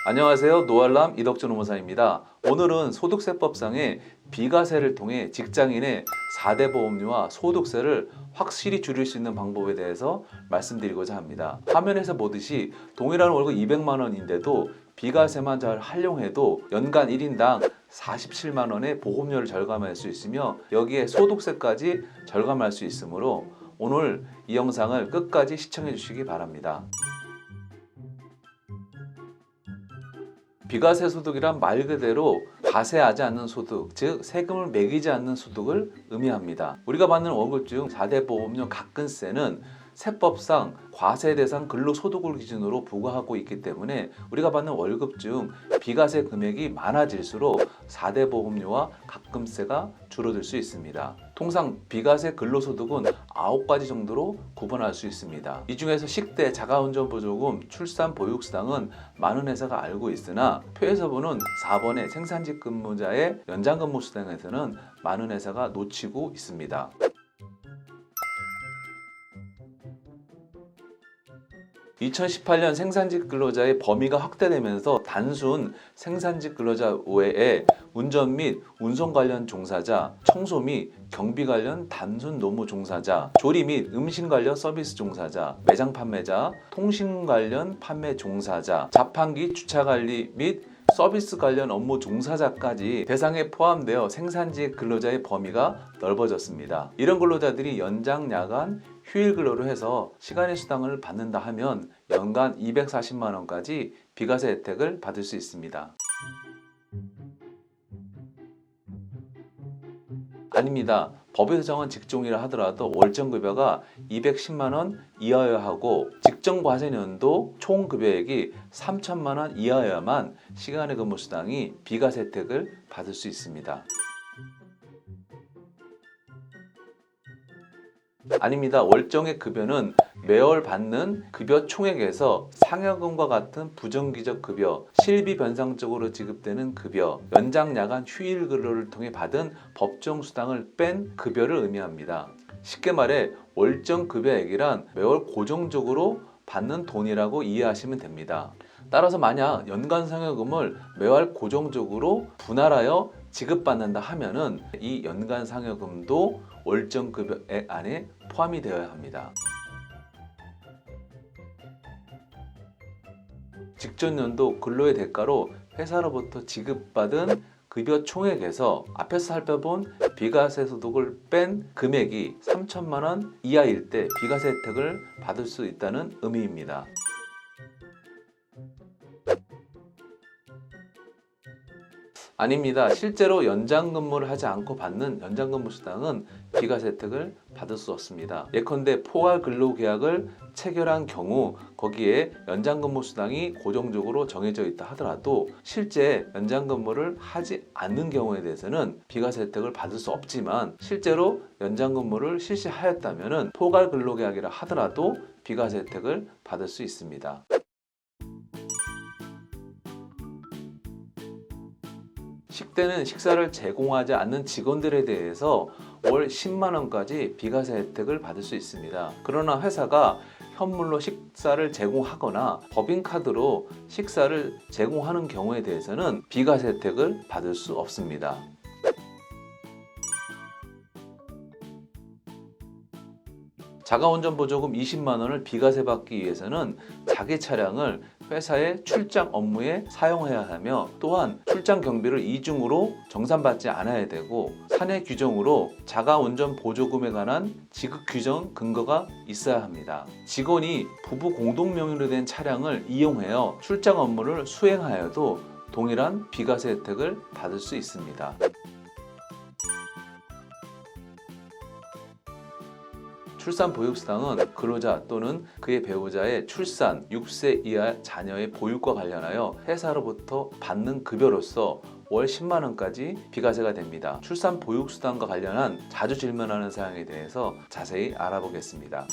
안녕하세요. 노알람 이덕준 노무사입니다. 오늘은 소득세법상의 비과세를 통해 직장인의 4대 보험료와 소득세를 확실히 줄일 수 있는 방법에 대해서 말씀드리고자 합니다. 화면에서 보듯이 동일한 월급 200만 원인데도 비과세만 잘 활용해도 연간 1인당 47만 원의 보험료를 절감할 수 있으며 여기에 소득세까지 절감할 수 있으므로 오늘 이 영상을 끝까지 시청해 주시기 바랍니다. 비과세 소득이란 말 그대로 과세하지 않는 소득, 즉 세금을 매기지 않는 소득을 의미합니다. 우리가 받는 월급 중 4대 보험료 가근세는 세법상 과세 대상 근로소득을 기준으로 부과하고 있기 때문에 우리가 받는 월급 중 비과세 금액이 많아질수록 4대 보험료와 가금세가 줄어들 수 있습니다. 통상 비과세 근로소득은 9가지 정도로 구분할 수 있습니다. 이 중에서 식대, 자가운전보조금, 출산보육수당은 많은 회사가 알고 있으나 표에서보는 4번의 생산직 근무자의 연장근무수당에서는 많은 회사가 놓치고 있습니다. 2018년 생산직 근로자의 범위가 확대되면서 단순 생산직 근로자 외에 운전 및 운송 관련 종사자, 청소 및 경비 관련 단순 노무 종사자, 조리 및 음식 관련 서비스 종사자, 매장 판매자, 통신 관련 판매 종사자, 자판기 주차 관리 및 서비스 관련 업무 종사자까지 대상에 포함되어 생산직 근로자의 범위가 넓어졌습니다. 이런 근로자들이 연장, 야간, 휴일 근로를 해서 시간의 수당을 받는다 하면 연간 240만 원까지 비과세 혜택을 받을 수 있습니다. 아닙니다. 법에서 정한 직종이라 하더라도 월정급여가 210만 원 이하여야 하고 직정과세년도 총급여액이 3천만 원 이하여야만 시간의 근무수당이 비과세 혜택을 받을 수 있습니다. 아닙니다. 월정의 급여는 매월 받는 급여 총액에서 상여금과 같은 부정기적 급여, 실비 변상적으로 지급되는 급여, 연장, 야간, 휴일 근로를 통해 받은 법정 수당을 뺀 급여를 의미합니다. 쉽게 말해 월정 급여액이란 매월 고정적으로 받는 돈이라고 이해하시면 됩니다. 따라서 만약 연간 상여금을 매월 고정적으로 분할하여 지급받는다 하면은 이 연간 상여금도 월정 급여액 안에 포함이 되어야 합니다. 직전 연도 근로의 대가로 회사로부터 지급받은 급여 총액에서 앞에서 살펴본 비과세 소득을 뺀 금액이 3천만 원 이하일 때 비과세 혜택을 받을 수 있다는 의미입니다. 아닙니다. 실제로 연장 근무를 하지 않고 받는 연장 근무 수당은 비과세 혜택을 받을 수 없습니다. 예컨대 포괄 근로계약을 체결한 경우 거기에 연장 근무 수당이 고정적으로 정해져 있다 하더라도 실제 연장 근무를 하지 않는 경우에 대해서는 비과세 혜택을 받을 수 없지만 실제로 연장 근무를 실시하였다면 포괄 근로계약이라 하더라도 비과세 혜택을 받을 수 있습니다. 식대는 식사를 제공하지 않는 직원들에 대해서 월 10만 원까지 비과세 혜택을 받을 수 있습니다. 그러나 회사가 현물로 식사를 제공하거나 법인카드로 식사를 제공하는 경우에 대해서는 비과세 혜택을 받을 수 없습니다. 자가운전 보조금 20만 원을 비과세 받기 위해서는 자기 차량을 회사의 출장 업무에 사용해야 하며 또한 출장 경비를 이중으로 정산받지 않아야 되고 사내 규정으로 자가운전 보조금에 관한 지급 규정 근거가 있어야 합니다. 직원이 부부 공동 명의로 된 차량을 이용하여 출장 업무를 수행하여도 동일한 비과세 혜택을 받을 수 있습니다. 출산보육수당은 근로자 또는 그의 배우자의 출산, 6세 이하 자녀의 보육과 관련하여 회사로부터 받는 급여로서 월 10만 원까지 비과세가 됩니다. 출산보육수당과 관련한 자주 질문하는 사항에 대해서 자세히 알아보겠습니다.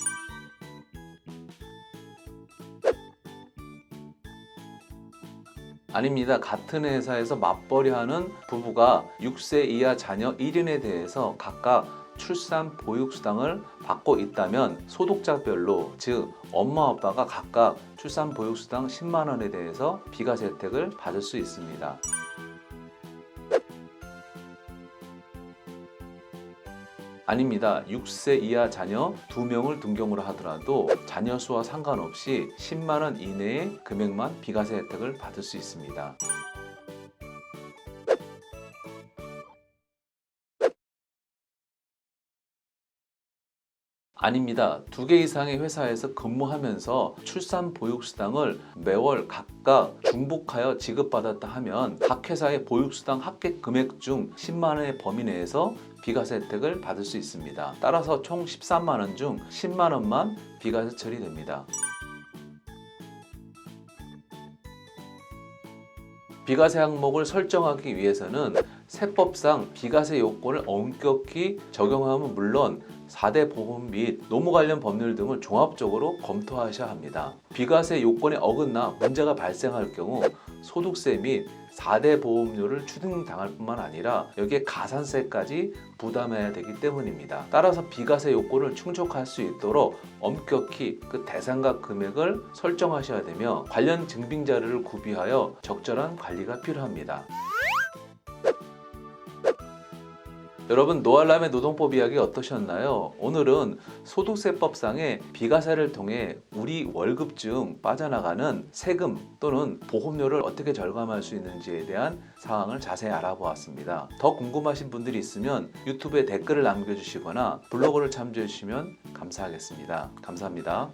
아닙니다. 같은 회사에서 맞벌이하는 부부가 6세 이하 자녀 1인에 대해서 각각 출산 보육수당을 받고 있다면 소득자별로, 즉 엄마 아빠가 각각 출산보육수당 10만 원에 대해서 비과세 혜택을 받을 수 있습니다. 아닙니다. 6세 이하 자녀 2명을 둔경으로 하더라도 자녀 수와 상관없이 10만 원 이내의 금액만 비과세 혜택을 받을 수 있습니다. 아닙니다. 2개 이상의 회사에서 근무하면서 출산보육수당을 매월 각각 중복하여 지급받았다 하면 각 회사의 보육수당 합계 금액 중 10만 원의 범위 내에서 비과세 혜택을 받을 수 있습니다. 따라서 총 13만 원 중 10만 원만 비과세 처리됩니다. 비과세 항목을 설정하기 위해서는 세법상 비과세 요건을 엄격히 적용하면 물론 4대 보험 및 노무 관련 법률 등을 종합적으로 검토하셔야 합니다. 비과세 요건에 어긋나 문제가 발생할 경우 소득세 및 4대 보험료를 추징당할 뿐만 아니라 여기에 가산세까지 부담해야 되기 때문입니다. 따라서 비과세 요건을 충족할 수 있도록 엄격히 그 대상과 금액을 설정하셔야 되며 관련 증빙 자료를 구비하여 적절한 관리가 필요합니다. 여러분, 노알람의 노동법 이야기 어떠셨나요? 오늘은 소득세법상의 비과세를 통해 우리 월급 중 빠져나가는 세금 또는 보험료를 어떻게 절감할 수 있는지에 대한 사항을 자세히 알아보았습니다. 더 궁금하신 분들이 있으면 유튜브에 댓글을 남겨주시거나 블로그를 참조해 주시면 감사하겠습니다. 감사합니다.